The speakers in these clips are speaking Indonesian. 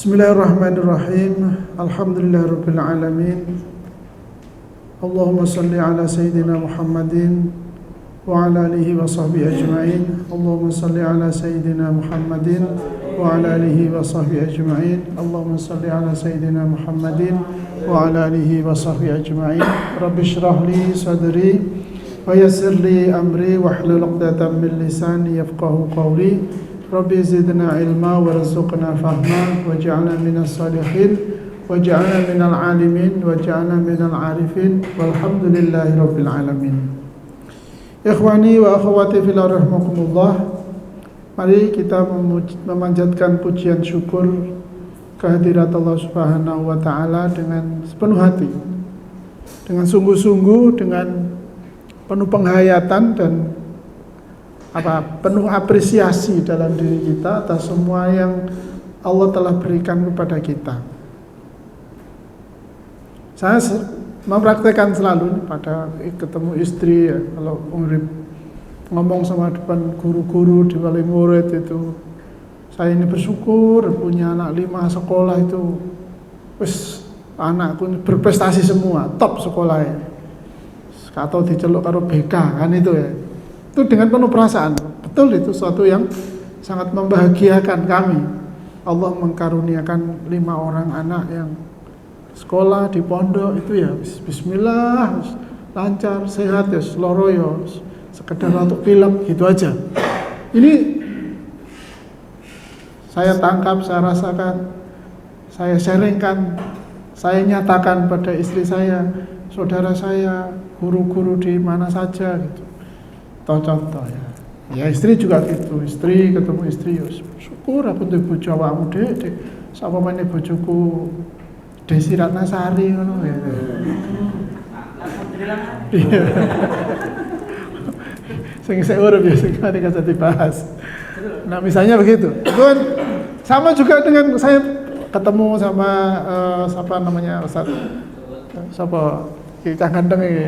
Bismillahirrahmanirrahim. Alhamdulillahirabbil alamin. Allahumma shalli ala sayyidina Muhammadin wa ala alihi wa sahbihi ajma'in. Allahumma shalli ala sayyidina Muhammadin wa ala alihi wa sahbihi ajma'in. Allahumma shalli ala sayyidina Muhammadin wa ala alihi wa sahbihi ajma'in. Rabbi shrah li sadri wa yassir li amri wahlul 'uqdatam min lisani yafqahu qawli. Rabbi zidna ilma warzuqna fahma waj'alna minas salihin waj'alna minal alimin waj'alna minal arifin walhamdulillahi rabbil alamin. Ikhwani wa akhwati fillah rahimakumullah. Mari kita memanjatkan pujian syukur kehadirat Allah Subhanahu wa taala dengan sepenuh hati, dengan sungguh-sungguh, dengan penuh penghayatan dan penuh apresiasi dalam diri kita atas semua yang Allah telah berikan kepada kita. Saya mempraktekkan selalu pada ketemu istri ya, kalau ngomong sama depan guru-guru di wali murid itu, saya ini bersyukur punya anak 5 sekolah itu, wis anakku berprestasi semua, top sekolahnya, atau diceluk karo BK kan itu ya. Itu dengan penuh perasaan. Betul, itu suatu yang sangat membahagiakan kami. Allah mengkaruniakan 5 orang anak yang sekolah di pondok itu ya bismillah, lancar, sehat ya, loro ya, sekedar untuk film gitu aja. Ini saya tangkap, saya rasakan, saya sharingkan, saya nyatakan pada istri saya, saudara saya, guru-guru di mana saja gitu. Contoh ya istri juga gitu, istri ketemu istri ya syukur aku tuh bojo awakmu dek sapa meneh bojoku Desi Ratnasari ngono ya. Alhamdulillah. Sing urip ya sing kan dibahas. Nah misalnya begitu. Itu kan sama juga dengan saya ketemu sama siapa namanya Ustaz siapa Kang Gandeng ya.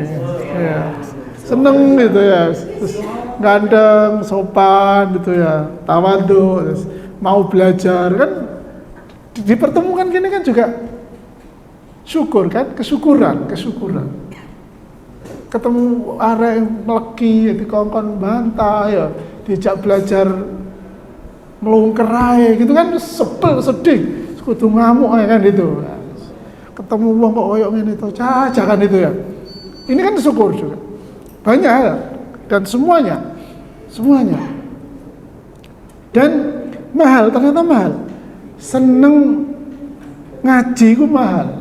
Seneng gitu ya, terus ganteng, sopan gitu ya, tawadhu, mau belajar kan, dipertemukan gini kan juga syukur kan, kesyukuran. Ketemu arek yang meleki, dikongkon bantah ya, dijak belajar melungkerai gitu kan, sebel, sedih, kudu ngamuk kan gitu. Ketemu wong kok koyo ngene to, cacakan itu ya. Ini kan syukur juga. Banyak dan semuanya dan mahal, ternyata mahal. Seneng ngaji ku mahal.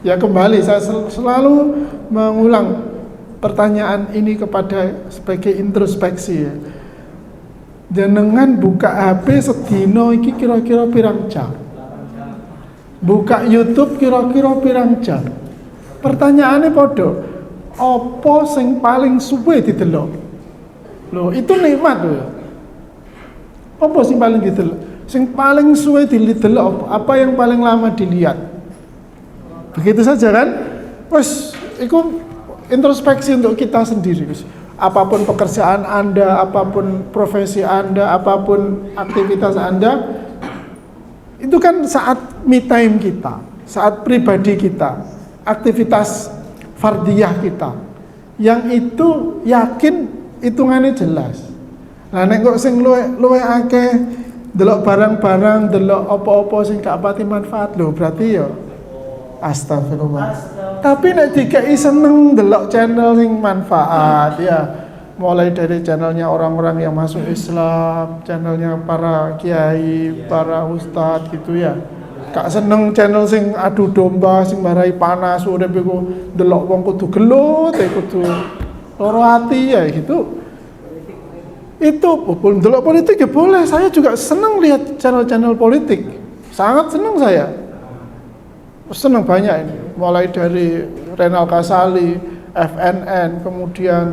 Ya kembali saya selalu mengulang pertanyaan ini kepada sebagai introspeksi ya. Jenengan buka HP sedino iki kira-kira pirang jam? Buka YouTube kira-kira pirang jam? Pertanyaannya podo. Apa sing paling suwe didelok? Loh, itu nikmat loh. Apa sing paling didelok? Sing paling suwe didelok apa yang paling lama dilihat? Begitu saja kan? Wes, itu introspeksi untuk kita sendiri. Apapun pekerjaan Anda, apapun profesi Anda, apapun aktivitas Anda, itu kan saat me time kita, saat pribadi kita, aktivitas fardiyah kita, yang itu yakin hitungannya jelas. Nah nek kok sing luwe akeh delok barang-barang, delok apa-apa sing gak pati manfaat lho, berarti ya astagfirullah. Tapi nek dikai seneng delok channel sing manfaat ya, mulai dari channelnya orang-orang yang masuk Islam, channelnya para kiai, para ustadz gitu ya. Gak seneng channel sing adu domba, sing marai panas, urip iku delok wong kudu gelut, kudu loro ati ya gitu. Itu pun delok politik ya boleh, saya juga seneng lihat channel-channel politik. Sangat seneng saya. Seneng banyak ini, mulai dari Renal Kasali, FNN, kemudian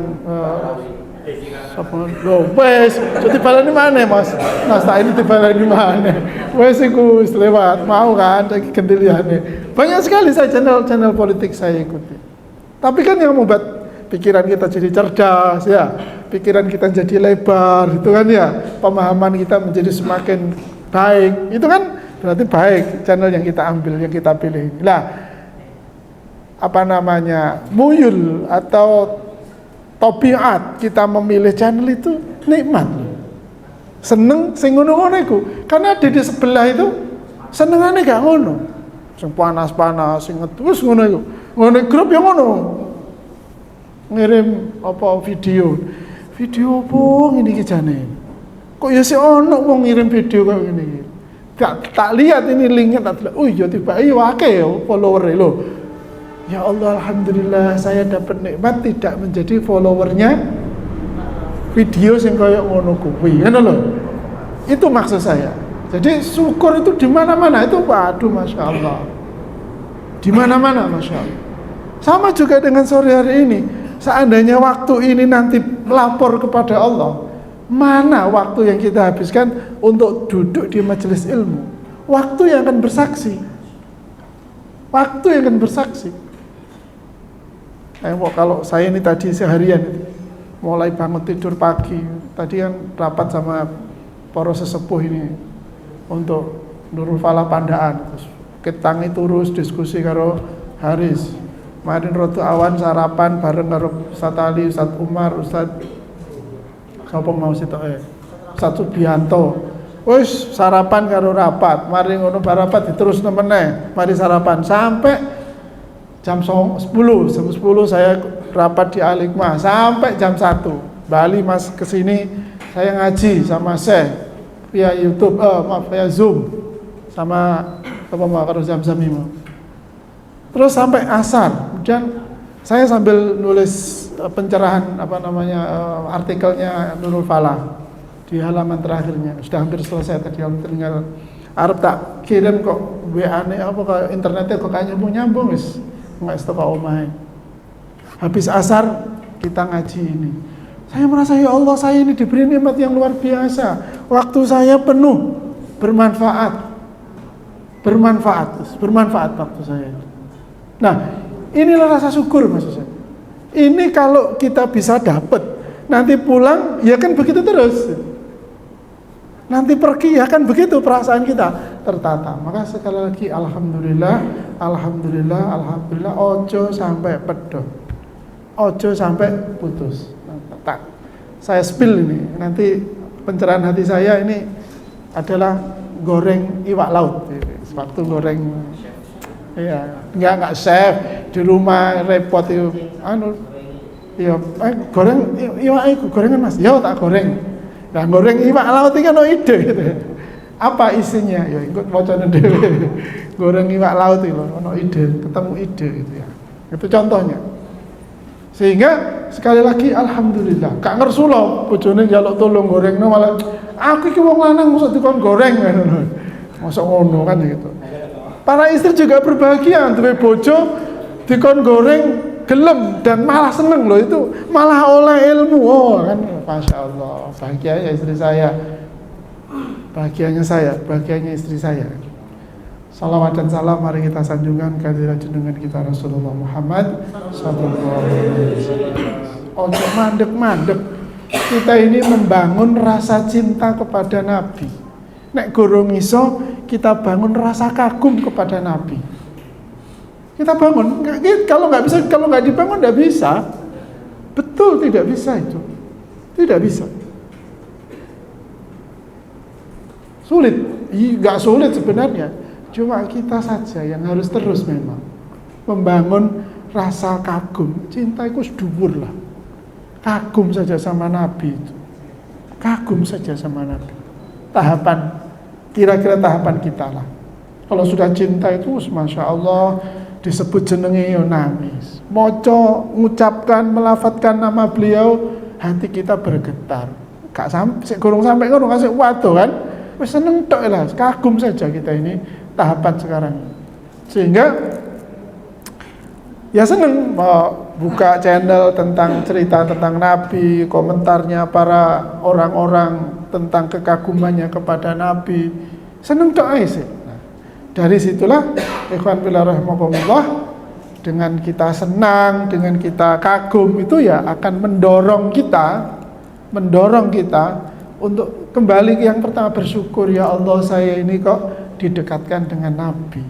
wes, jadi balani mana mas? Mas tak ini dibalani mana? Wes iku lewat, mau kan? Gendiliane. Banyak sekali saya channel politik saya ikuti. Tapi kan yang membuat pikiran kita jadi cerdas ya, pikiran kita jadi lebar, itu kan ya, pemahaman kita menjadi semakin baik. Itu kan berarti baik channel yang kita ambil, yang kita pilih. Nah, apa namanya, muyul atau tabiat kita memilih channel itu nikmat. Seneng sing ngono-ngono iku. Karena di sebelah itu senengane gak ngono. Sing panas-panas, sing terus ngono iku. Ngono grup yang ngono. Ngirim apa video. Video apa ngene iki jane? Kok ya sih ono wong ngirim video kayak ngene iki. Tak lihat ini linknya tak lihat. Oh iya tiba akeh follower lho. Ya Allah, alhamdulillah saya dapat nikmat tidak menjadi followernya video sing kayak ngono kuwi. Ngono lho. Itu maksud saya. Jadi syukur itu di mana-mana itu, waduh, masya Allah. Di mana-mana, masya Allah. Sama juga dengan sore hari ini. Seandainya waktu ini nanti melapor kepada Allah, mana waktu yang kita habiskan untuk duduk di majelis ilmu? Waktu yang akan bersaksi. Waktu yang akan bersaksi. Kalau saya ini tadi seharian, mulai bangun tidur pagi, tadi kan rapat sama para sesepuh ini untuk Nurul Falah Pandaan, terus ketangi terus diskusi karo Haris. Kemarin rotu awan sarapan bareng karo Ustaz Ali, Ustaz Umar, Ustaz sapa mau Ustaz Subianto. Wis sarapan karo rapat, mari ngono bar rapat diterusno meneh, mari sarapan sampai jam 10 saya rapat di Al-Hikmah sampai jam 1. Bali Mas kesini saya ngaji sama Syekh via YouTube, via Zoom sama apa karo Zam-Zam ini. Terus sampai asar, kemudian saya sambil nulis pencerahan artikelnya Nurul Falah di halaman terakhirnya. Sudah hampir selesai tadi, tinggal arep tak kirim kok WA-ne apa ke internetnya kok kayaknya nyambung wis. Enggak setelah omahe. Habis asar kita ngaji ini. Saya merasa ya Allah, saya ini diberi nikmat yang luar biasa. Waktu saya penuh bermanfaat waktu saya. Nah, inilah rasa syukur maksud saya. Ini kalau kita bisa dapat, nanti pulang ya kan begitu terus. Nanti pergi ya kan begitu perasaan kita tertata. Maka sekali lagi alhamdulillah, ojo sampai pedot. Ojo sampai putus. Tak. Saya spill ini. Nanti pencerahan hati saya ini adalah goreng iwak laut. Waktu goreng iya, enggak chef di rumah repot itu goreng iwak gorengan Mas. Ya tak goreng. Nah, goreng iwak laut iki ono ide gitu. Apa isinya? Ya ikut wacana dhewe. Goreng iwak laut itu ono ide, ketemu ide gitu ya. Itu contohnya. Sehingga sekali lagi alhamdulillah, gak ngersu lho bojone njaluk tolong gorengno malah aku iki wong lanang mosok dikon goreng ngono. Mosok ngono kan gitu. Para istri juga berbahagia duwe bojo dikon goreng gelem dan malah seneng loh, itu malah oleh ilmu. Oh kan, masya Allah, bahagianya istri saya, bahagianya istri saya. Salawat dan salam mari kita sanjungan kehadirat junjungan kita Rasulullah Muhammad sallallahu alaihi wasallam. Ojo mandek-mandek. Kita ini membangun rasa cinta kepada Nabi. Nek gorong iso kita bangun rasa kagum kepada Nabi. Kita bangun. Kalau nggak dibangun nggak bisa. Betul, tidak bisa itu. Tidak bisa. Sulit. Nggak sulit sebenarnya. Cuma kita saja yang harus terus memang membangun rasa kagum. Cinta itu sedubur lah. Kagum saja sama Nabi itu. Kagum saja sama Nabi. Kira-kira tahapan kita lah. Kalau sudah cinta itu, masya Allah, disebut jenenge yo nangis. Moco, mengucapkan, melafatkan nama beliau, hati kita bergetar. Gak sampai, gorong sampai ngono kasih waduh kan. Wis seneng tok lah, kagum saja kita ini tahapan sekarang. Sehingga ya seneng mau buka channel tentang cerita tentang Nabi, komentarnya para orang-orang tentang kekagumannya kepada Nabi. Seneng tok ae sih. Nah, dari situlah ikhwan fillah rahimakumullah, dengan kita senang, dengan kita kagum itu ya akan mendorong kita untuk kembali ke yang pertama, bersyukur, ya Allah saya ini kok didekatkan dengan Nabi,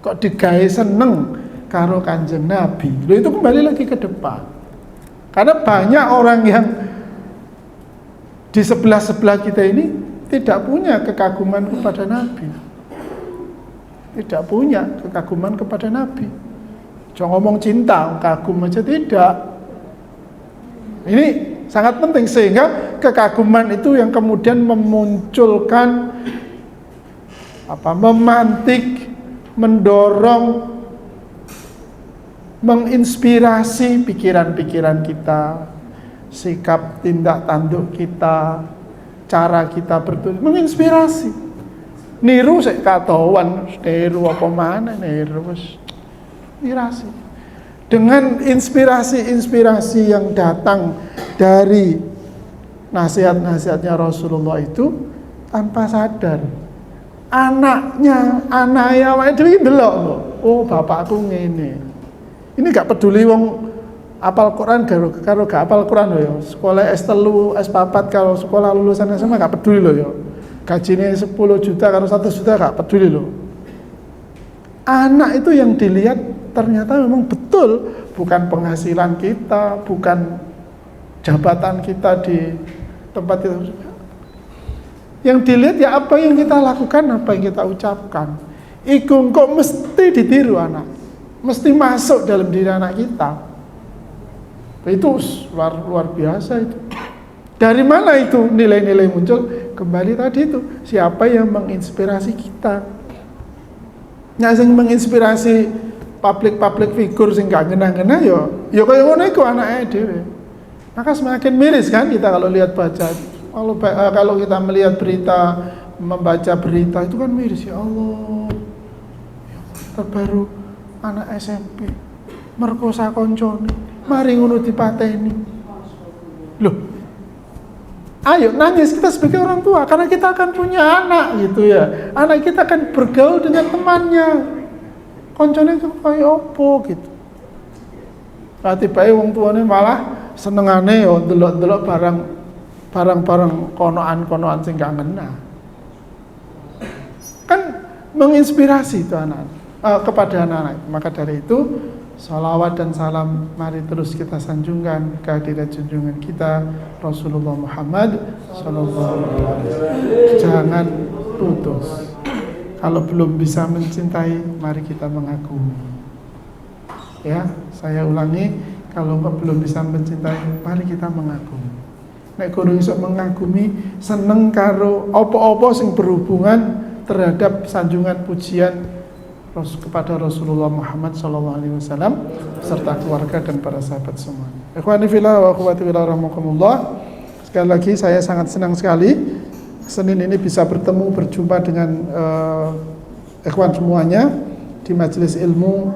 kok digawe seneng karo Kanjeng Nabi. Loh, itu kembali lagi ke depan. Karena banyak orang yang di sebelah-sebelah kita ini tidak punya kekaguman kepada Nabi. Tidak punya kekaguman kepada Nabi. Jangan ngomong cinta, kagum aja tidak. Ini sangat penting, sehingga kekaguman itu yang kemudian memunculkan memantik, mendorong, menginspirasi pikiran-pikiran kita, sikap tindak tanduk kita, cara kita bertutur, menginspirasi. Niru sik katowan, niru apa mana, niru wis inspirasi. Dengan inspirasi-inspirasi yang datang dari nasihat-nasihatnya Rasulullah itu, tanpa sadar anaknya dhewe ndelok kok, oh bapakku ngene. Ini gak peduli wong apal Quran karo gak apal Quran lho ya. Sekolah S3, S4 kalau sekolah lulusan SMA gak peduli lho ya. Gajinya 10 juta karo 1 juta gak peduli lho. Anak itu yang dilihat ternyata memang betul, bukan penghasilan kita, bukan jabatan kita di tempat itu. Yang dilihat ya apa yang kita lakukan, apa yang kita ucapkan. Iku kok mesti ditiru anak, mesti masuk dalam diri anak kita. Itu luar biasa itu. Dari mana itu nilai-nilai muncul? Kembali tadi itu, siapa yang menginspirasi kita? Yang menginspirasi public figure sing gak ngena-ngena ya kaya ngono iku anake dhewe. Maka semakin miris kan kita kalau lihat kalau kita melihat berita, membaca berita itu kan miris, ya Allah. Terbaru anak SMP merkosa koncone, mari ngono dipateni. Loh, ayo nangis kita sebagai orang tua, karena kita akan punya anak gitu ya. Anak kita akan bergaul dengan temannya, koncone kaya opo gitu. Tiba-tiba wong tuane malah senengane yo ndelok-ndelok barang-barang konoan-konoan sing gak ngena. Kan menginspirasi itu anak kepada anak-anak. Maka dari itu salawat dan salam mari terus kita sanjungkan kehadirat junjungan kita Rasulullah Muhammad sallallahu alaihi wasallam. Jangan putus. Kalau belum bisa mencintai, mari kita mengagumi. Ya, saya ulangi, kalau belum bisa mencintai, mari kita mengagumi. Nek kudu iso mengagumi, seneng karo apa-apa sing berhubungan terhadap sanjungan pujian kepada Rasulullah Muhammad SAW serta keluarga dan para sahabat semua. Ikhwani fillah wa akhwati fillah rahimakumullah. Sekali lagi saya sangat senang sekali Senin ini bisa berjumpa dengan ikhwan semuanya di majelis ilmu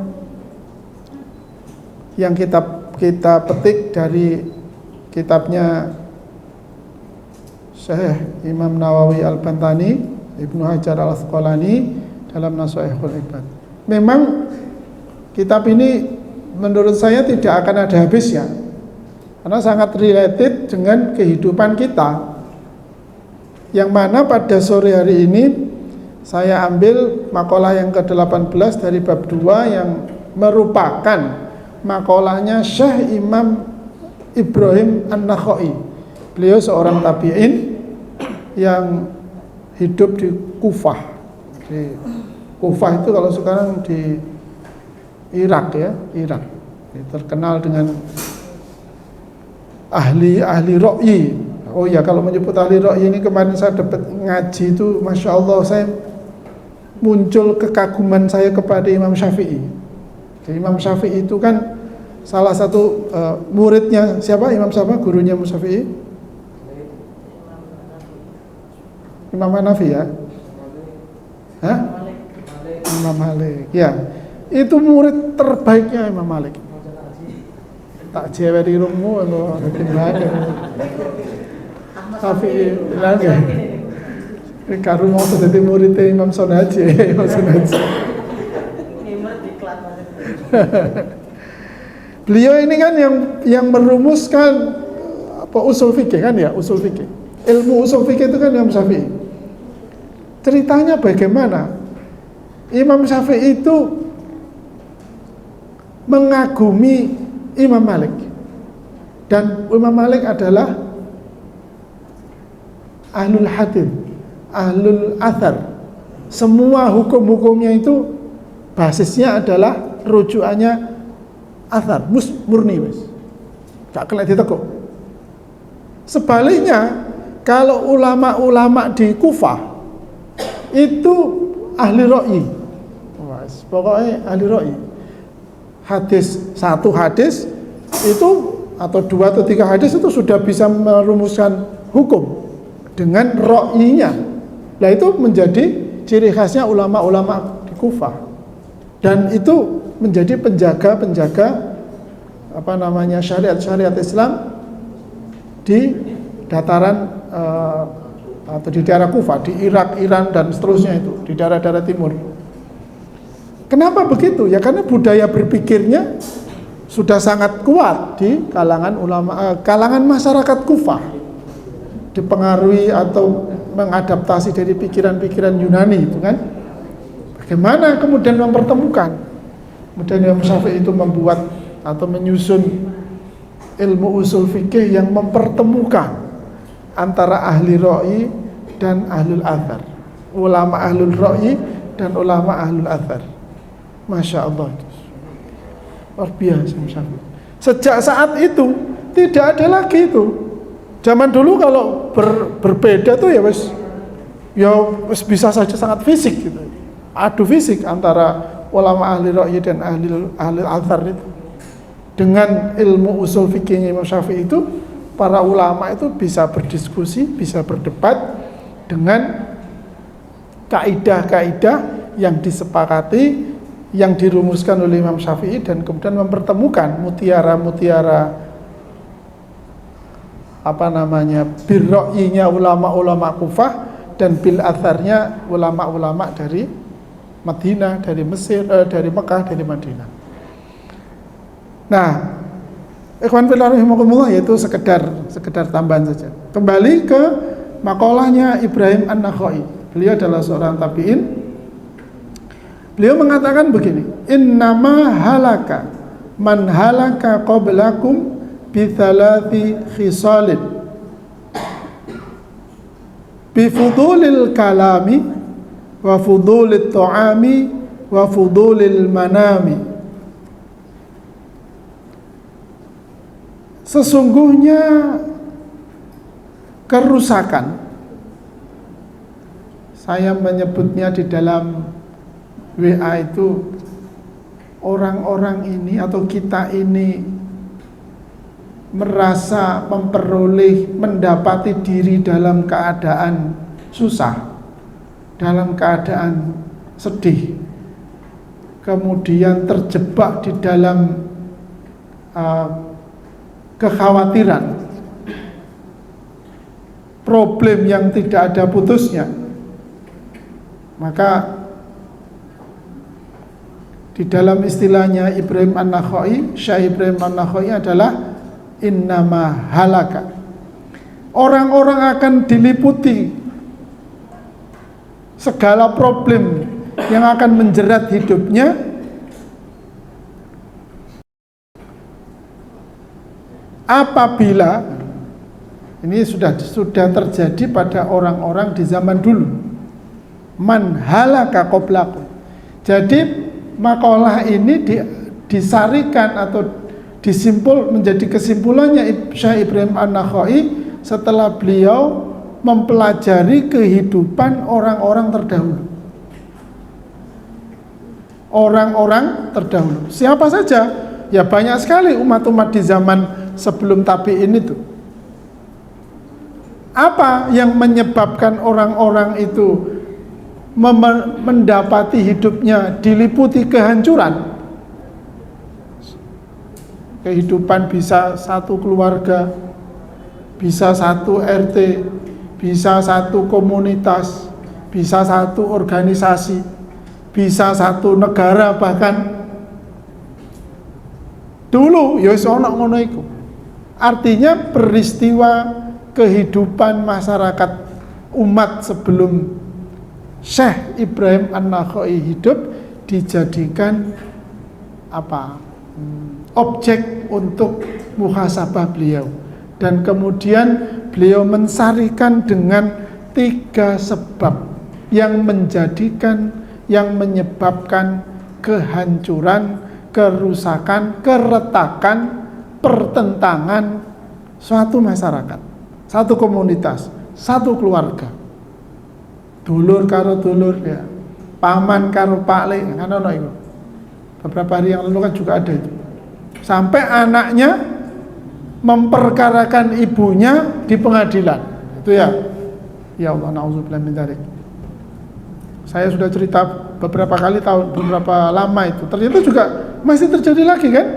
yang kita petik dari kitabnya Syekh Imam Nawawi Al-Bantani, Ibnu Hajar Al-Asqalani dalam Nasha'ihul Ibad. Memang kitab ini menurut saya tidak akan ada habisnya, karena sangat related dengan kehidupan kita. Yang mana pada sore hari ini saya ambil makalah yang ke-18 dari bab 2 yang merupakan makalahnya Syekh Imam Ibrahim An-Nakhai. Beliau seorang tabi'in yang hidup di Kufah. Di Kufah itu kalau sekarang di Irak ya, Irak. Terkenal dengan ahli ra'yi. Oh ya, kalau menyebut ahli ra'yi ini, kemarin saya dapat ngaji itu, Masya Allah, saya muncul kekaguman saya kepada Imam Syafi'i. Jadi Imam Syafi'i itu kan salah satu muridnya siapa? Imam siapa? Gurunya Imam Syafi'i? Imam Hanafi ya? Hah? Imam Malik. Ya, itu murid terbaiknya Imam Malik. Tak jeweri rumu lo gimana? Syafi'i lagi. Karo mau dadi murid Imam Sonaji, Imam Sonaji. Beliau ini kan yang merumuskan usul fikih kan ya, usul fikih. ilmu usul fikih itu kan Imam Syafi'i. Ceritanya bagaimana Imam Syafi'i itu mengagumi Imam Malik, dan Imam Malik adalah ahlul hadis, ahlul athar. Semua hukum-hukumnya itu basisnya adalah rujukannya athar, murni wis. Gak kena ditekuk. Sebaliknya, kalau ulama-ulama di Kufah itu ahli ra'yi. Pokoknya ahli ra'yi. Satu hadis itu atau 2 atau 3 hadis itu sudah bisa merumuskan hukum dengan ra'yinya. Nah, itu menjadi ciri khasnya ulama-ulama di Kufah. Dan itu menjadi penjaga syariat Islam di dataran atau di daerah Kufah, di Irak, Iran dan seterusnya itu, di daerah-daerah timur. Kenapa begitu? Ya karena budaya berpikirnya sudah sangat kuat di kalangan ulama, kalangan masyarakat Kufah, dipengaruhi atau mengadaptasi dari pikiran-pikiran Yunani itu kan. Bagaimana kemudian mempertemukan? Kemudian Imam Syafi'i itu membuat atau menyusun ilmu usul fikih yang mempertemukan antara ahli ra'yi dan ahlul athar, ulama ahlul ra'yi dan ulama ahlul athar. Masya Allah, luar biasa. Sejak saat itu tidak ada lagi itu. Zaman dulu kalau berbeda tuh ya wis bisa saja sangat fisik gitu, adu fisik antara ulama ahli ra'yi dan ahli athar itu. Dengan ilmu usul fikihnya Imam Syafi'i itu, para ulama itu bisa berdiskusi, bisa berdebat dengan kaidah-kaidah yang disepakati, yang dirumuskan oleh Imam Syafi'i, dan kemudian mempertemukan mutiara-mutiara bil ra'yinya ulama-ulama Kufah dan bil atharnya ulama-ulama dari Madinah, dari Mesir, dari Mekah, dari Madinah. Nah, ikhwan fillah rahimakumullah, yaitu sekedar tambahan saja. Kembali ke makalahnya Ibrahim An-Nakhai. Beliau adalah seorang tabi'in. Beliau mengatakan begini, innama halaka man halaka qablakum bi thalathi khisalin bi fudulil kalami wa fudulit ta'ami wa fudulil manami. Sesungguhnya kerusakan, saya menyebutnya di dalam WA itu, orang-orang ini atau kita ini merasa mendapati diri dalam keadaan susah, dalam keadaan sedih, kemudian terjebak di dalam kekhawatiran, problem yang tidak ada putusnya, maka di dalam istilahnya Ibrahim An-Nakhai, Syekh Ibrahim An-Nakhai adalah innama halaka. Orang-orang akan diliputi segala problem yang akan menjerat hidupnya apabila ini sudah terjadi pada orang-orang di zaman dulu. Man halaka qablakum. Jadi makalah ini disarikan atau menjadi kesimpulannya Syekh Ibrahim An-Nakhai setelah beliau mempelajari kehidupan orang-orang terdahulu. Orang-orang terdahulu. Siapa saja? Ya banyak sekali umat-umat di zaman sebelum tabi'in itu. Apa yang menyebabkan orang-orang itu mendapati hidupnya diliputi kehancuran? Kehidupan bisa satu keluarga, bisa satu RT, bisa satu komunitas, bisa satu organisasi, bisa satu negara bahkan. Dulu ya ono ngono iku. Artinya peristiwa kehidupan masyarakat umat sebelum Syekh Ibrahim An-Nakha'i hidup dijadikan objek untuk muhasabah beliau, dan kemudian beliau mensarikan dengan 3 sebab yang menyebabkan kehancuran, kerusakan, keretakan, pertentangan suatu masyarakat, satu komunitas, satu keluarga. Dulur karo dulur ya, paman karo pakle, kan ono itu. Beberapa hari yang lalu kan juga ada itu. Sampai anaknya memperkarakan ibunya di pengadilan. Itu ya. Ya Allah, na'udzubillah min dzalik. Saya sudah cerita beberapa kali beberapa lama itu. Ternyata juga masih terjadi lagi kan?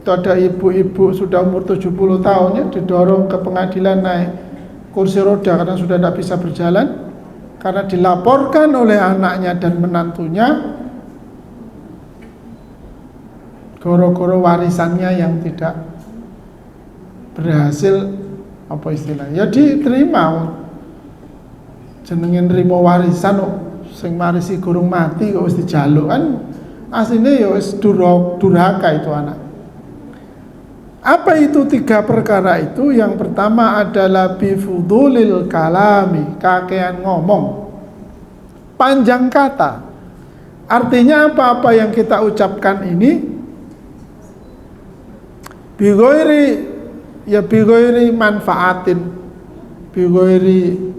Itu ada ibu-ibu sudah umur 70 tahun ya, didorong ke pengadilan naik kursi roda karena sudah tidak bisa berjalan, karena dilaporkan oleh anaknya dan menantunya goro-goro warisannya yang tidak berhasil, apa istilahnya, ya diterima. Jenengin nrimo warisan sing marisi gurung mati kok wis dijaluk, kan aslinya ya wis durhaka itu anak. Apa itu 3 perkara itu? Yang pertama adalah bifudulil kalami, kakean ngomong, panjang kata. Artinya apa-apa yang kita ucapkan ini bigoiri manfaatin, bigoiri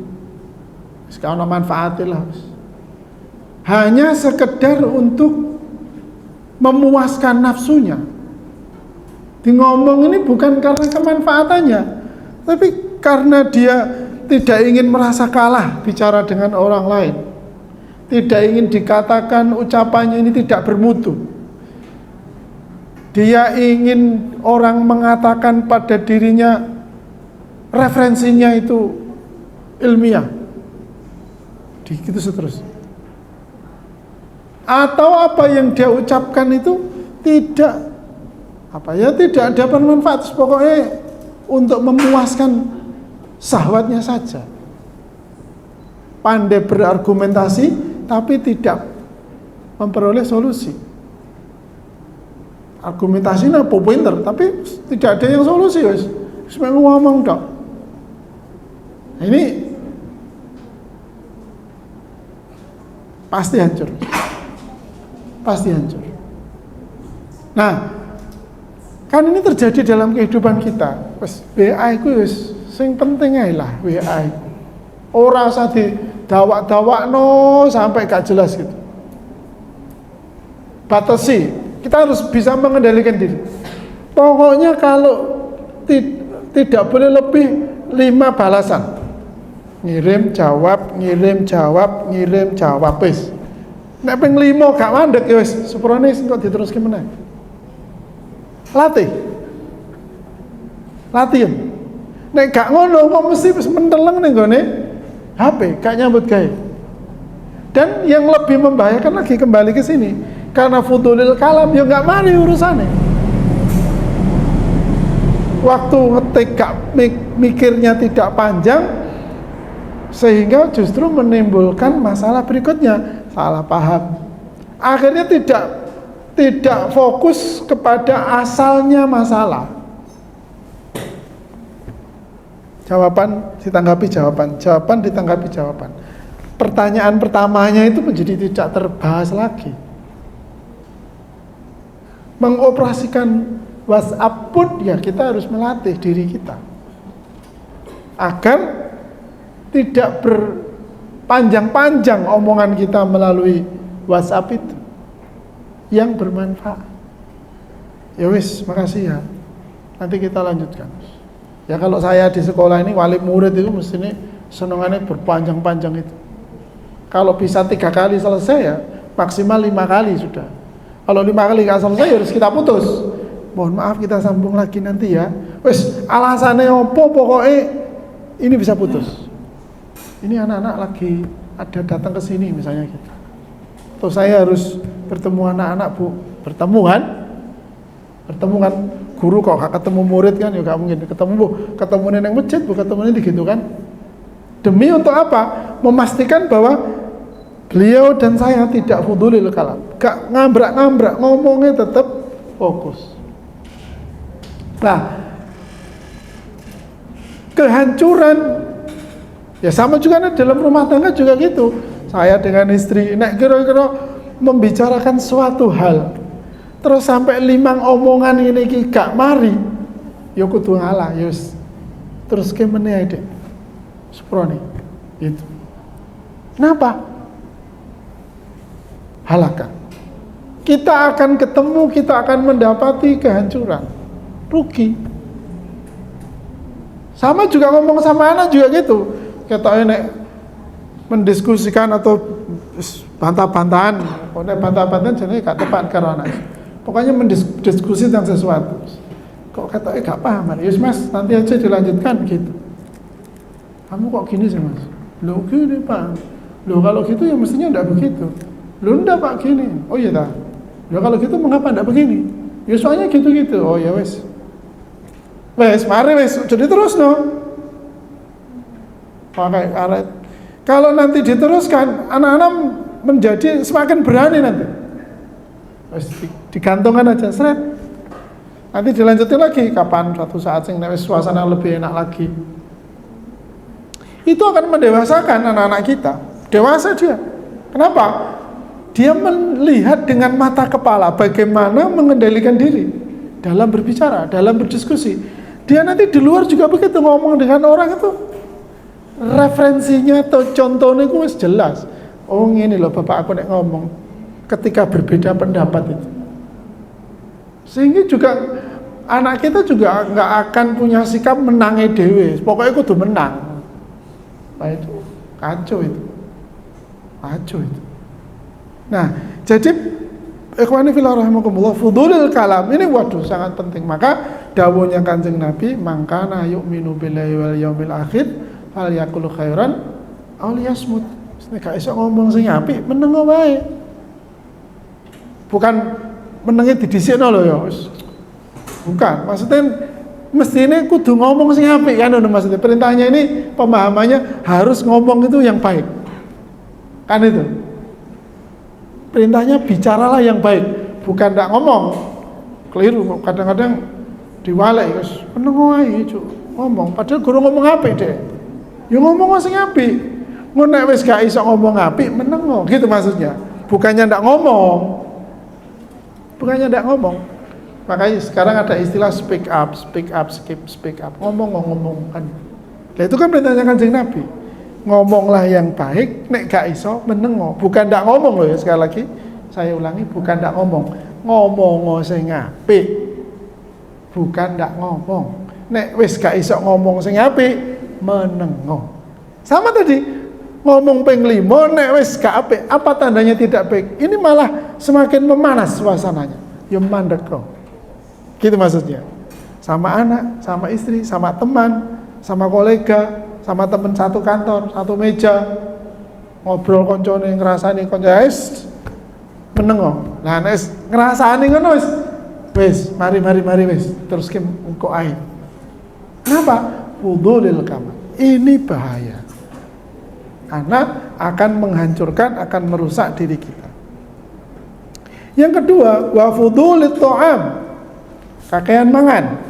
sekarang manfaatilah, hanya sekedar untuk memuaskan nafsunya. Di ngomong ini bukan karena kemanfaatannya, tapi karena dia tidak ingin merasa kalah bicara dengan orang lain, tidak ingin dikatakan ucapannya ini tidak bermutu. Dia ingin orang mengatakan pada dirinya referensinya itu ilmiah, gitu seterusnya. Atau apa yang dia ucapkan itu tidak ada bermanfaat, pokoknya untuk memuaskan syahwatnya saja. Pandai berargumentasi tapi tidak memperoleh solusi. Argumentasinya pinter tapi tidak ada yang solusi, wis ngomong dok. Ini pasti hancur. Nah, kan ini terjadi dalam kehidupan kita. Wes WA iku wis sing penting ae lah WA. Ora usah didawak-dawakno sampai gak jelas gitu. Batasi, kita harus bisa mengendalikan diri. Pokoknya kalau tidak boleh lebih 5 balasan. Ngirim jawab wis. Nek ping 5 gak mandek ya wis, sepurane kok diteruske meneh. Latihan. Nek gak ngono kok mesti wis menteleng ning gone HP, gak nyambut gawe. Dan yang lebih membahayakan lagi kembali ke sini, karena fudulil kalam ya gak mari urusane. Waktu ngetik gak mikirnya tidak panjang, sehingga justru menimbulkan masalah berikutnya, salah paham. Akhirnya tidak fokus kepada asalnya masalah. Jawaban ditanggapi jawaban. Pertanyaan pertamanya itu menjadi tidak terbahas lagi. Mengoperasikan WhatsApp pun ya kita harus melatih diri kita agar tidak berpanjang-panjang omongan kita melalui WhatsApp itu yang bermanfaat. Ya wis, makasih ya. Nanti kita lanjutkan. Ya kalau saya di sekolah ini wali murid itu mestinya senengannya berpanjang-panjang itu. Kalau bisa 3 kali selesai ya maksimal 5 kali sudah. Kalau 5 kali gak selesai harus kita putus. Mohon maaf kita sambung lagi nanti ya. Wis alasannya opo pokoknya ini bisa putus. Ini anak-anak lagi ada datang ke sini misalnya gitu. Atau saya harus bertemu anak-anak Bu, bertemu kan guru kok gak ketemu murid kan, ya gak mungkin ketemu neng masjid, ketemu ini gitu kan. Demi untuk apa? Memastikan bahwa beliau dan saya tidak fudulil kalam, gak ngambrak-ngambrak, ngomongnya tetap fokus. Nah, kehancuran ya sama juga dalam rumah tangga juga gitu. Saya dengan istri, nek kira-kira membicarakan suatu hal, terus sampai 5 omongan ini gak mari, ya kudu ngalah, yus. Terus gimana ya dek? Seproni, gitu. Kenapa? Halakan. Kita akan ketemu, kita akan mendapati kehancuran, rugi. Sama juga ngomong sama anak juga gitu. Kita ini mendiskusikan atau bantah-bantahan, pokoknya bantah-bantahan jadi gak tepat karo anak. Pokoknya mendiskusi tentang sesuatu. Kok kata gak paham, yus mas, nanti aja dilanjutkan gitu. Kamu kok gini sih mas? Loh gini pak. Loh kalau gitu ya mestinya enggak begitu. Loh enggak pak gini. Oh iya tak. Loh kalau gitu mengapa enggak begini? Ya soalnya gitu-gitu. Oh ya wes. Wes, mari wes. Jadi terus no. Pakai karet. Kalau nanti diteruskan, anak-anak menjadi semakin berani nanti. Wes digantungkan aja, seret. Nanti dilanjutin lagi kapan suatu saat sing suasana lebih enak lagi. Itu akan mendewasakan anak-anak kita. Dewasa dia. Kenapa? Dia melihat dengan mata kepala bagaimana mengendalikan diri dalam berbicara, dalam berdiskusi. Dia nanti di luar juga begitu ngomong dengan orang itu. Referensinya atau contohnya itu jelas. Oh ini loh bapak aku nek ngomong ketika berbeda pendapat itu. Sehingga juga anak kita juga nggak akan punya sikap menangi dewe. Pokoknya kudu menang. Nah itu kacau itu. Nah, jadi ikhwani fillah rahimakumullah, fudulil kalam ini waduh sangat penting. Maka dawuhnya Kanjeng Nabi, mangkana yu'minu billahi wal yaumil akhir falyaqul khairan aw liyasmut. Nek gak iso ngomong sing apik, meneng wae. Bukan menenge didhisikno lho ya. Bukan, maksudnya mestinya kudu ngomong sing apik kan, maksudnya perintahnya ini pemahamannya harus ngomong itu yang baik kan, itu perintahnya bicaralah yang baik, bukan ndak ngomong keliru. Kadang-kadang diwalek terus meneng wae ngomong padahal guru ngomong apik deh, ya ngomong sing apik. Ngono nek wis gak iso ngomong apik meneng gitu maksudnya, bukannya ndak ngomong. Makanya sekarang ada istilah speak up, speak up, ngomong kan. Nah itu kan perintahnya Kanjeng Nabi. Ngomonglah yang baik, nek gak iso menengo. Bukan ndak ngomong loh ya, sekali lagi saya ulangi, bukan ndak ngomong. Ngomong sing apik. Bukan ndak ngomong. Nek wis gak iso ngomong sing apik, menengo. Sama tadi, ngomong ping 5 nek wis gak apik, apa tandanya tidak baik? Ini malah semakin memanas suasananya. Ya mandek kok. Gitu maksudnya. Sama anak, sama istri, sama teman, sama kolega, sama teman satu kantor, satu meja, ngobrol koncone ngrasani konco wis menengo. Nah nek ngrasani ngono wis mari wis terus ke engko ae. Kenapa? Fudulil kalam. Ini bahaya. Karena akan menghancurkan, akan merusak diri kita. Yang kedua, wa fudulit ta'am. Kakean mangan.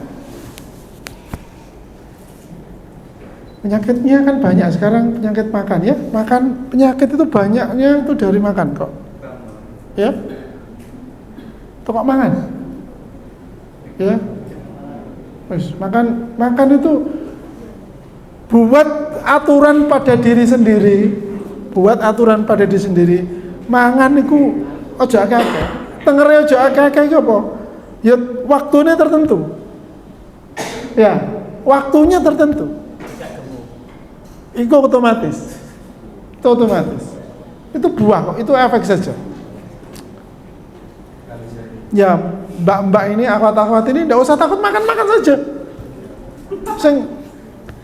Penyakitnya kan banyak sekarang, penyakit makan ya. Penyakit itu banyaknya itu dari makan kok. Ya. Kok makan? Ya. Wis, makan itu buat aturan pada diri sendiri. Mangan iku aja akeh-akeh. Tengere aja akeh-akeh iki apa? Ya waktunya tertentu. Ya, waktunya tertentu. Itu otomatis. Itu buah kok, itu efek saja. Ya, mbak-mbak ini, akhwat-akhwat ini enggak usah takut, makan saja.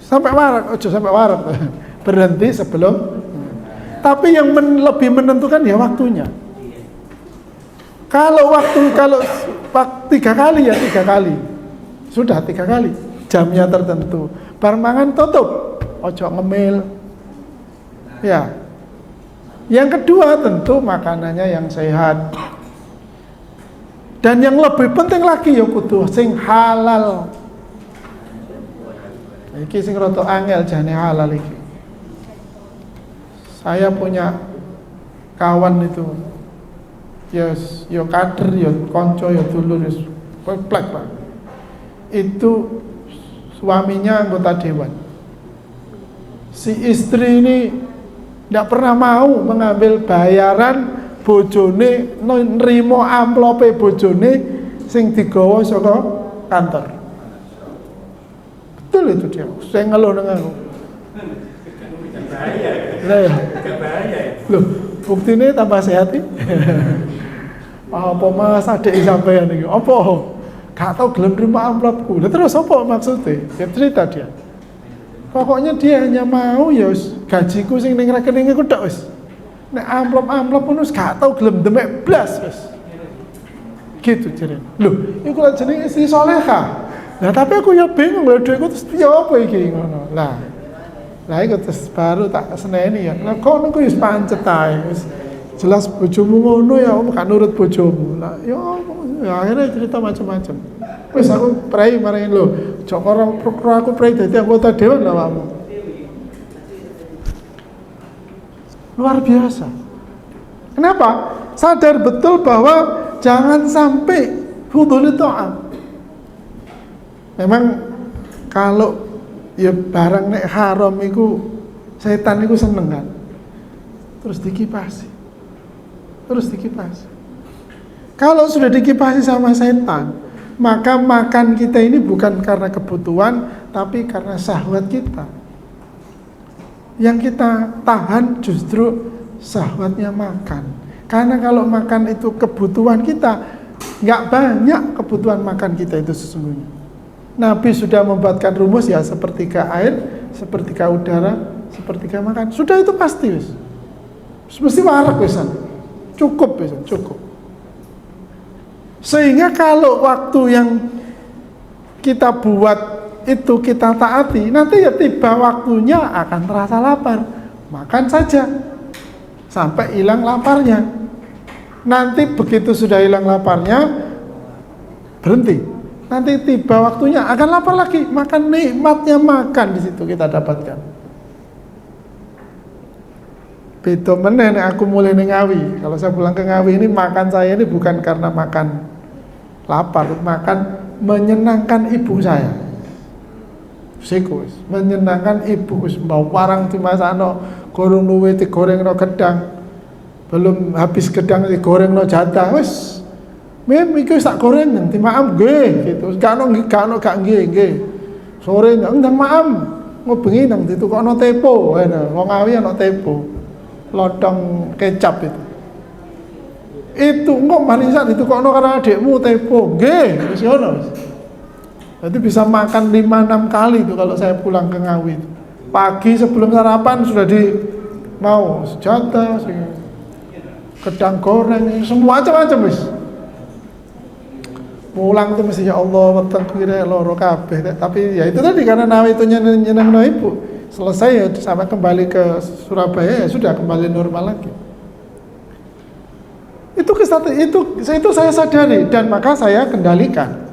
Sampai warak. Berhenti sebelum. Tapi yang lebih menentukan ya waktunya. Kalau 3 kali ya 3 kali. Sudah 3 kali. Jamnya tertentu. Bar mangan tutup. Ojo ngemil. Ya. Yang kedua tentu makanannya yang sehat. Dan yang lebih penting lagi ya kudu sing halal. Iki sing rada angel jane halal iki. Saya punya kawan itu. Ya kader, ya konco, ya dulur, ya komplek Pak. Itu suaminya anggota dewan. Si istri ini tidak pernah mau mengambil bayaran bojone, nrimo amplope bojone sing digawa saka kantor. Betul itu dia. Saya ngeluh nang aku. Loh, buktine tambah sehat iki. Apa Mas adik sampean iki? Apa? Gak tau gelem nrimo amplopku. Lah terus apa maksudnya? Ya cerita dia. Pokoknya dia hanya mau ya gajiku sing ning rekening iku tok wis. Nek amplop-amplop ngono gak tau gelem demek blas wis. Gitu jenenge. Lho, iku lak jenenge istri salehah. Lah tapi aku ya bingung lho dhuwitku terus piye apa iki ngono. Lah iku terus baru tak seneni ya. Lah kok niku wis pancet ae wis jelas bojomu ngono ya om gak nurut bojomu. Lah ya akhirnya cerita macam-macam. Wis aku prei maring lho, joko aku prei dadi anggota dewan lah kamu. Luar biasa. Kenapa? Sadar betul bahwa jangan sampai hudul ta'am. Memang kalau ya barang nek haram iku setan iku seneng kan. Terus dikipasi. Kalau sudah dikipasi sama setan, maka makan kita ini bukan karena kebutuhan, tapi karena syahwat kita. Yang kita tahan justru syahwatnya makan. Karena kalau makan itu kebutuhan kita, nggak banyak kebutuhan makan kita itu sesungguhnya. Nabi sudah membuatkan rumus ya, sepertiga air, sepertiga udara, sepertiga makan. Sudah itu pasti wis. Mesti warak wisan. Cukup wisan, cukup. Sehingga kalau waktu yang kita buat itu kita taati, nanti ya tiba waktunya akan terasa lapar. Makan saja sampai hilang laparnya. Nanti begitu sudah hilang laparnya, berhenti. Nanti tiba waktunya akan lapar lagi. Makan, nikmatnya makan di situ kita dapatkan. Beda meneh aku mulai ning Ngawi. Kalau saya pulang ke Ngawi ini makan saya ini bukan karena makan lapar, makan menyenangkan ibu saya. Sikus, menyenangkan ibu, mau parang dimasakno gorong luwe digorengno gedang. Belum habis gedang digorengno jatah wis. Mem iki wis tak goreng nang maam nggih gitu. Gak nggih. Sore ndang maam ngobengi nang ditukokno tepo. Wong Ngawi ana tepo. Lontong kecap itu. Itu kok marisan ditukokno karo adikmu tepo. Nggih, wis ngono wis. Jadi bisa makan 5-6 kali itu kalau saya pulang ke Ngawi. Pagi sebelum sarapan sudah mau sejata, gedang goreng, semua macam-macam wis. Pulang tuh mesti ya Allah weteng kira loro kabeh. Tapi ya itu tadi karena Nawi itu nyenengno ibu. Selesai ya sampai kembali ke Surabaya ya sudah kembali normal lagi. Itu saya sadari dan maka saya kendalikan.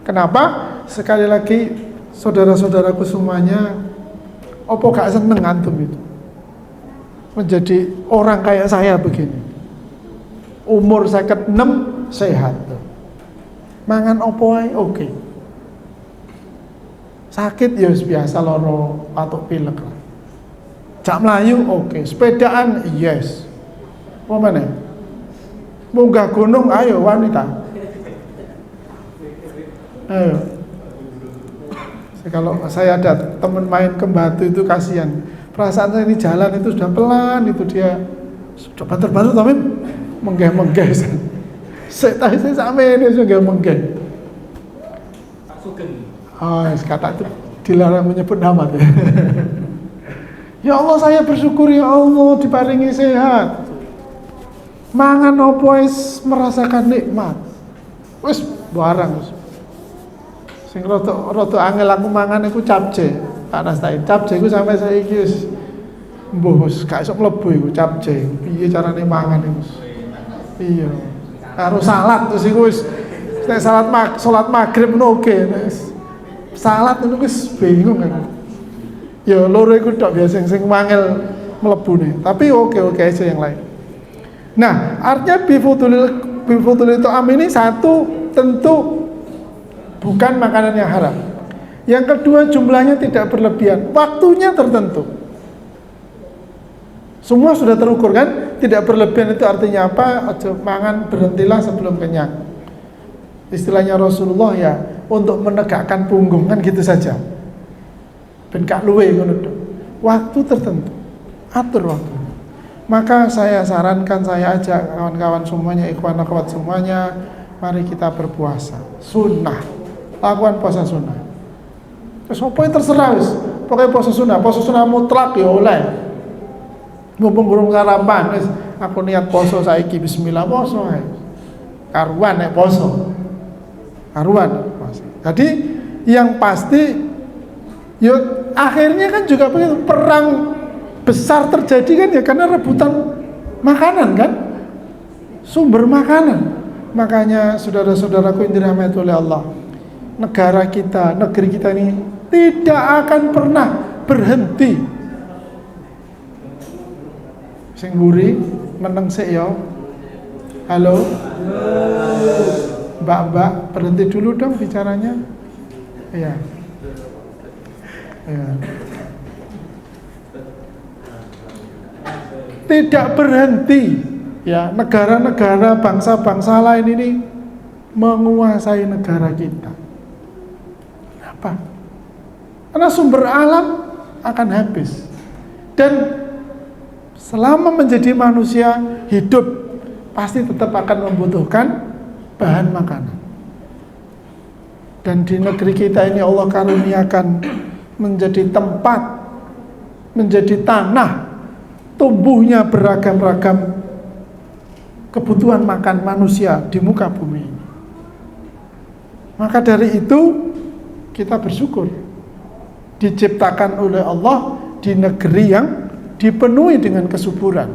Kenapa? Sekali lagi saudara-saudaraku semuanya, opo gak seneng antum itu menjadi orang kayak saya begini. Umur 56 sehat. Mangan opo ae oke. Sakit ya biasa loro patuk pilek lah. Jak mlayu oke, sepedaan yes. Apa meneh? Munggah gunung ayo wanita. Ayo. Kalau saya ada teman main ke Batu itu kasihan. Perasaan saya di jalan itu sudah pelan itu dia sudah banter-banter tapi menggeh-menggeh. Saya sampai ini sudah menggeh. Oh, kata itu dilarang menyebut nama. Ya Allah saya bersyukur ya Allah diparingi sehat. Mangan opo wis merasakan nikmat. Wis barang wis. Sing rada angel aku mangan iku capce. Pak Nastain, capce iku sampai saiki wis mbuh wis gak iso mlebu iku capce. Piye carane mangan iku? Iya. Karo salad terus iku wis nek salat maghrib ngono oke. Salad itu wis bingung aku. Ya loro iku tok biasa sing mangel mlebune. Tapi oke aja yang lain. Nah, artinya bifudulil ta'am ini satu tentu bukan makanan yang haram. Yang kedua jumlahnya tidak berlebihan, waktunya tertentu. Semua sudah terukur kan? Tidak berlebihan itu artinya apa? Aja mangan berhentilah sebelum kenyang. Istilahnya Rasulullah ya, untuk menegakkan punggung kan gitu saja. Ben gak luwe ngono tok. Waktu tertentu. Atur waktu. Maka saya sarankan, saya ajak kawan-kawan semuanya, ikhwan akhwat semuanya, mari kita berpuasa. Sunnah. Lakukan puasa sunnah. Terus apa yang terserah wis. Pokoknya puasa sunnah mutlak ya oleh. Mumpung burung sarapan wis aku niat poso saiki bismillah poso ae. Karuan nek poso. Karuan. Jadi yang pasti yuk akhirnya kan juga begitu, perang besar terjadi kan ya karena rebutan makanan kan, sumber makanan. Makanya saudara-saudaraku yang dirahmati oleh Allah, negeri kita ini tidak akan pernah berhenti. Sing mburi meneng sik ya. Halo. Mbak, berhenti dulu dong bicaranya. Iya. Ya. Tidak berhenti ya, negara-negara bangsa-bangsa lain ini menguasai negara kita. Kenapa? Karena sumber alam akan habis. Dan selama menjadi manusia hidup pasti tetap akan membutuhkan bahan makanan. Dan di negeri kita ini Allah karuniakan menjadi tempat, menjadi tanah tumbuhnya beragam-ragam kebutuhan makan manusia di muka bumi ini. Maka dari itu kita bersyukur diciptakan oleh Allah di negeri yang dipenuhi dengan kesuburan.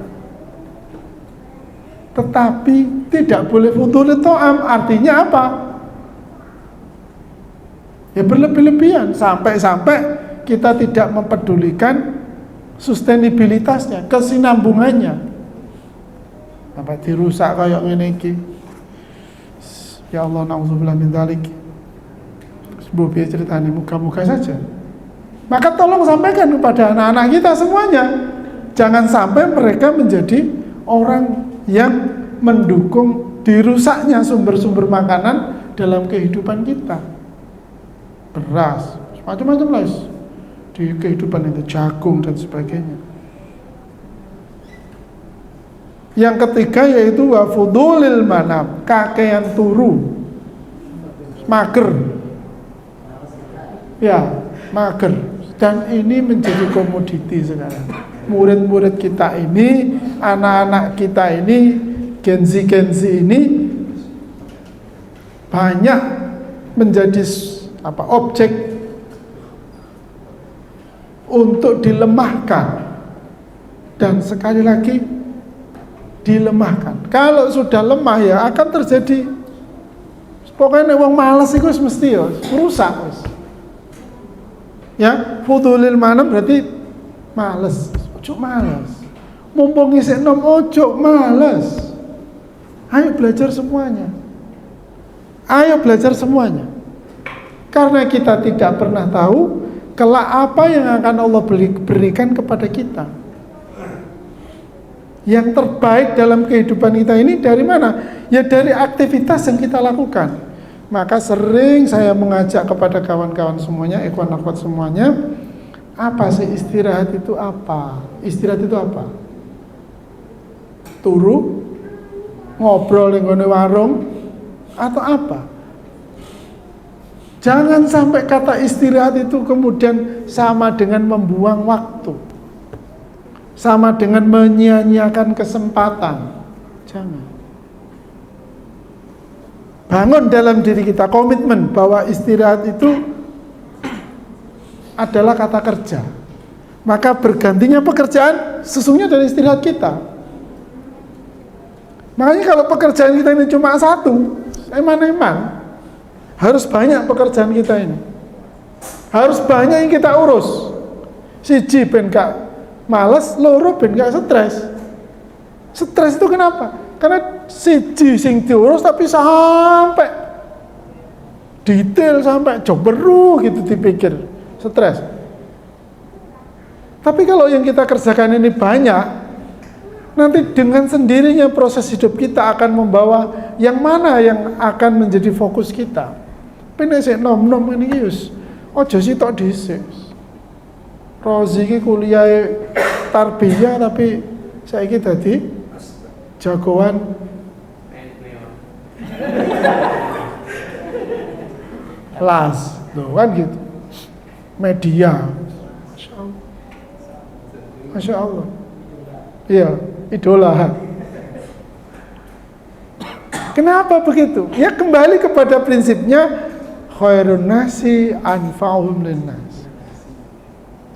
Tetapi tidak boleh fudulil ta'am, artinya apa? Ya berlebih-lebihan sampai kita tidak mempedulikan sustenabilitasnya, kesinambungannya. Apa dirusak kayak ngene iki. Ya Allah, naudzubillah min dzalik. Sebuah biaya ceritanya muka-muka saja. Maka tolong sampaikan kepada anak-anak kita semuanya, jangan sampai mereka menjadi orang yang mendukung dirusaknya sumber-sumber makanan dalam kehidupan kita. Beras, macam-macam lah di kehidupan itu, jagung dan sebagainya. Yang ketiga yaitu wafudulil manam, kakean turu, mager, ya mager, dan ini menjadi komoditi sekarang. Murid-murid kita ini, anak-anak kita ini, Gen Z ini banyak menjadi objek untuk dilemahkan, dan sekali lagi dilemahkan. Kalau sudah lemah ya akan terjadi, pokoknya wong males itu mesti ya rusak ya. Fudulil manam berarti males, ojo males. Mumpung isih nom ojo males. Ayo belajar semuanya. Ayo belajar semuanya. Karena kita tidak pernah tahu kelak apa yang akan Allah berikan kepada kita. Yang terbaik dalam kehidupan kita ini dari mana? Ya dari aktivitas yang kita lakukan. Maka sering saya mengajak kepada kawan-kawan semuanya, ikhwan akhwat semuanya, apa sih istirahat itu apa? Istirahat itu apa? Turu, ngobrol di warung, atau apa? Jangan sampai kata istirahat itu kemudian sama dengan membuang waktu, sama dengan menyia-nyiakan kesempatan. Jangan. bangun dalam diri kita komitmen bahwa istirahat itu adalah kata kerja, maka bergantinya pekerjaan sesungguhnya dari istirahat kita. Makanya kalau pekerjaan kita ini cuma satu, eman-eman, harus banyak pekerjaan kita ini, harus banyak yang kita urus. Siji ben gak males, loro ben gak stres. Stres itu kenapa? Karena siji sing diurus tapi sampai detail, sampai jemberu gitu dipikir, stres. Tapi kalau yang kita kerjakan ini banyak, nanti dengan sendirinya proses hidup kita akan membawa yang mana yang akan menjadi fokus kita. Penek nom-nom ini yus, ojo sitok dhisik. Rozi ki kuliah tarbiyah tapi saiki dadi jagoan las, loh kan gitu. Media. Masya Allah. Iya, idola. Kenapa begitu? Ya kembali kepada prinsipnya khairun nasi anfa'uhum linnas.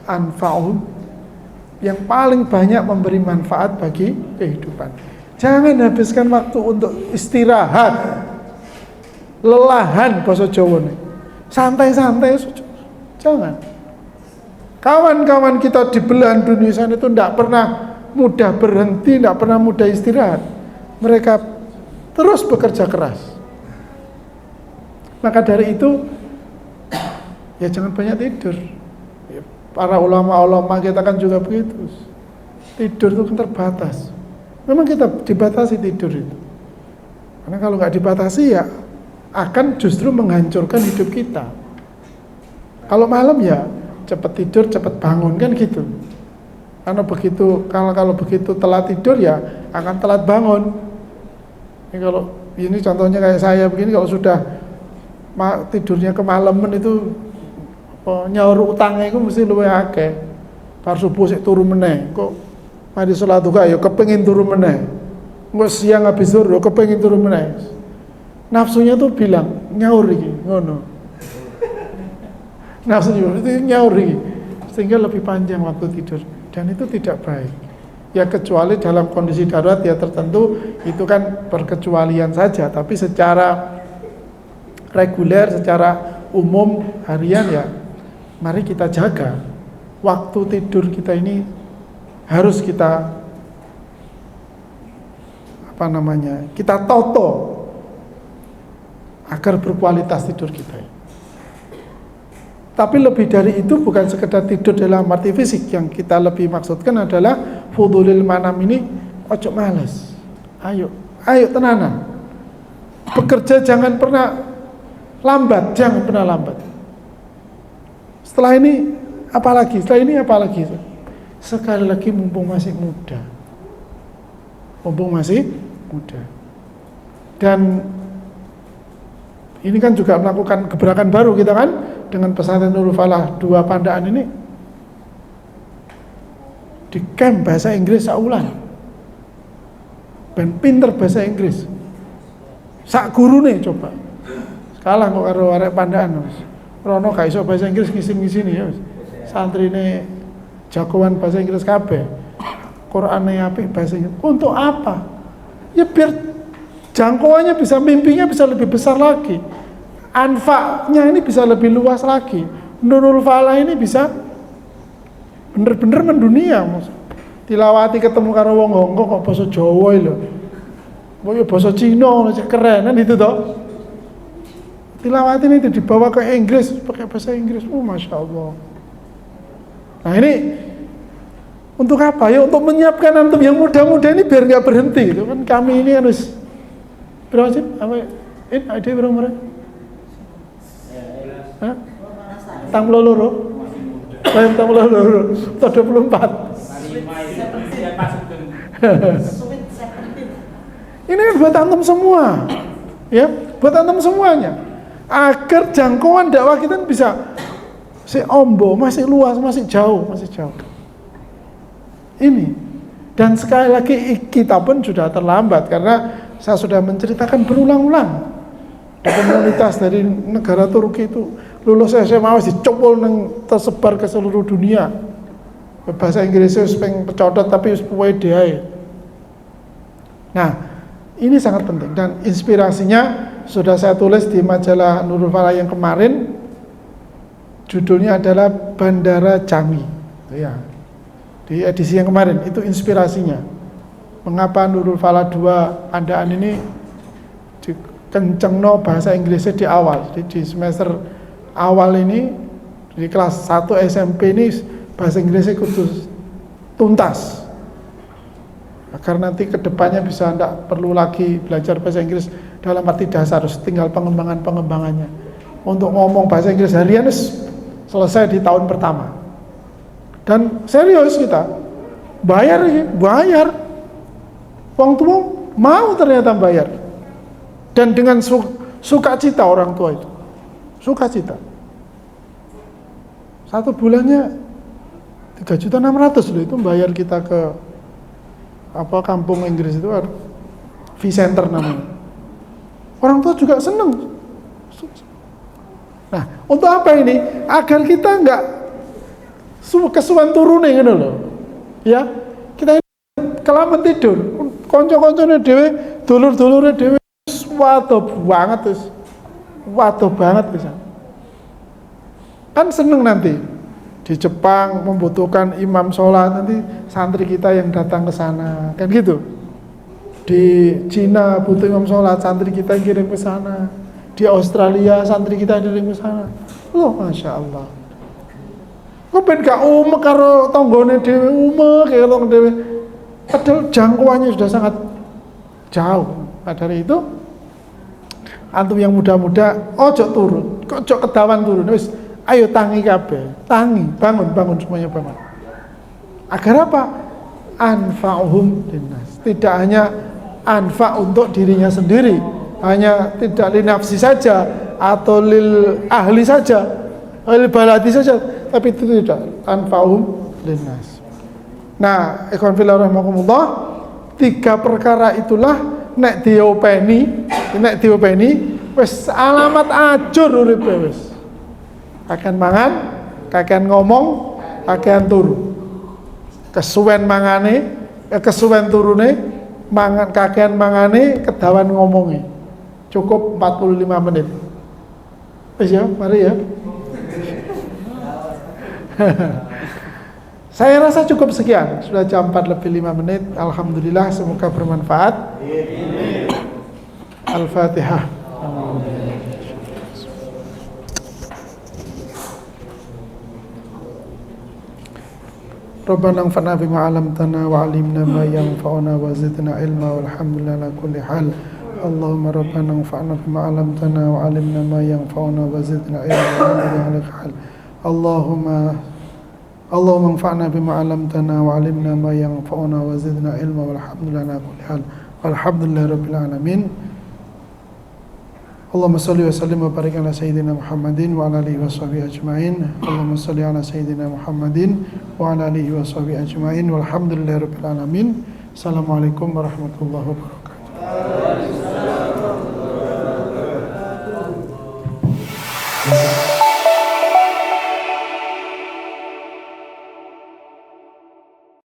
Anfa'uhum, yang paling banyak memberi manfaat bagi kehidupan. Jangan habiskan waktu untuk istirahat, lelahan bahasa Jawa nih. Santai-santai, jangan. Kawan-kawan kita di belahan dunia sana itu tidak pernah mudah berhenti, tidak pernah mudah istirahat. Mereka terus bekerja keras. Maka dari itu, ya jangan banyak tidur. Para ulama-ulama kita kan juga begitu. Tidur itu kan terbatas. Memang kita dibatasi tidur itu. Karena kalau nggak dibatasi ya akan justru menghancurkan hidup kita. Kalau malam ya cepat tidur, cepat bangun kan gitu. Karena begitu kalau begitu telat tidur ya akan telat bangun. Ini contohnya kayak saya begini, kalau sudah tidurnya kemalaman itu nyaur utangnya itu mesti luwih akeh. Bar subuh sik turu meneh. Kok mari salat duha ya kepengin turu meneh. Engko siang habis zuhur ya kepengin turu meneh. Nafsunya tuh bilang nyaur iki, ngono. Nafsunya itu nyaur iki. Sehingga lebih panjang waktu tidur dan itu tidak baik. Ya kecuali dalam kondisi darurat ya tertentu itu kan perkecualian saja, tapi secara reguler, secara umum harian ya mari kita jaga waktu tidur kita ini, harus kita kita toto agar berkualitas tidur kita. Tapi lebih dari itu bukan sekedar tidur dalam arti fisik, yang kita lebih maksudkan adalah fudulil manam ini ojo males. Ayo tenanan. Bekerja jangan pernah lambat, jangan pernah lambat. Setelah ini apalagi? Sekali lagi mumpung masih muda. Dan ini kan juga melakukan gebrakan baru kita kan dengan pesantren Nurul Falah 2 Pandaan ini. Di camp bahasa Inggris saulan. Ben pinter bahasa Inggris. Sak gurune coba. Kalah kok karo arek Pandaan Mas. Rono gak iso bahasa Inggris ngisin-ngisini ya. Santrine jagoan bahasa Inggris kabeh. Qur'ane apik bahasa Inggris. Untuk apa? Ya biar jangkauannya bisa, mimpinya bisa lebih besar lagi. Anfaknya ini bisa lebih luas lagi. Nurul Falah ini bisa bener-bener mendunia. Tilawati ketemu karo wong Hongkong kok basa Jawa lho. Mbok yo basa Cina keren kan itu toh. Tilawati ini dibawa ke Inggris pakai bahasa Inggris. Masya Allah. Nah ini untuk apa? Ya untuk menyiapkan antum yang muda-muda ini biar nggak berhenti gitu kan. Kami ini harus berapa sih? Ada berapa umurnya? Hah? Tang loro. Saya tang loro. 24. Ini kan buat antum semua. Ya, buat antum semuanya. Agar jangkauan dakwah kita bisa ombo, masih luas, masih jauh. Ini. Dan sekali lagi kita pun sudah terlambat karena saya sudah menceritakan berulang-ulang Komunitas dari negara Turki itu lulus SMA wis dicopol tersebar ke seluruh dunia. Bahasa Inggrisnya wis peng pecodot tapi wis puwe dhewe. Nah, ini sangat penting dan inspirasinya sudah saya tulis di majalah Nurul Falah yang kemarin. Judulnya adalah Bandara Jambi. Ya. Di edisi yang kemarin itu inspirasinya. Mengapa Nurul Falah 2 Andaan ini kencengno bahasa Inggrisnya di awal. Jadi di semester awal ini di kelas 1 SMP ini bahasa Inggrisnya kudu tuntas. Agar nanti kedepannya bisa tidak perlu lagi belajar bahasa Inggris dalam arti dasar, tinggal pengembangannya. Untuk ngomong bahasa Inggris harian selesai di tahun pertama. Dan serius kita bayar. Wong tua mau ternyata bayar. Dan dengan sukacita orang tua itu. Sukacita. 1 bulannya 3.600.000 loh itu bayar kita ke kampung Inggris itu V-Center namanya. Orang tua juga seneng. Nah, untuk apa ini? Agar kita enggak kesuwen turune ngono lho. Ya, kita ini kelamaan tidur. Kanca-kancane dhewe, dulur-dulure dhewe waduh banget bisa. Kan seneng nanti di Jepang membutuhkan imam sholat, nanti santri kita yang datang ke sana, kan gitu. Di Cina butuh imam sholat, santri kita yang kirim ke sana. Di Australia santri kita yang kirim ke sana. Loh, masya Allah. Kok ben gak umek karo tanggane dhewe umek kaya wong dhewe. Padahal jangkauannya sudah sangat jauh. Nah, dari itu antum yang muda-muda ojo turun, ojo kedawan turun. Wis ayo tangi kabeh. Tangi, bangun semuanya bangun. Agar apa? Anfa'uhum linnas. Tidak hanya anfa untuk dirinya sendiri, hanya tidak li nafsi saja atau lil ahli saja, lil baladi saja, tapi itu tidak anfa'uhum linnas. Nah, ikhwan fillah rahimakumullah, 3 perkara itulah nek diopeni wis alamat ajur uripe wis. Kakean mangan, kakean ngomong, kakean turu. Kesuwen mangane, kesuwen turune, mangan kakean mangane, kedawan ngomongi. Cukup 45 menit. Wis ya, mari ya. Saya rasa cukup sekian. Sudah jam 4:05. Alhamdulillah, semoga bermanfaat. Al-Fatihah. Rabbana anfa'na bima 'allamtana wa 'allimna ma yanfa'una wa zidna ilma walhamdulillah ala kulli hal. Allahumma rabbana anfa'na bima 'allamtana wa 'allimna ma yanfa'una wa zidna ilma walhamdulillah ala kulli hal. Allahumma anfa'na bima 'allamtana wa 'allimna ma yanfa'una wa zidna ilma walhamdulillah ala kulli hal. Walhamdulillahi rabbil alamin. Allahumma salli wa sallim wa barik ala sayyidina Muhammadin wa ala alihi wa sahbihi ajma'in. Allahumma salli ala sayyidina Muhammadin wa ala alihi wa sahbihi ajma'in. Walhamdulillahi rabbil alamin. Assalamualaikum warahmatullahi wabarakatuh.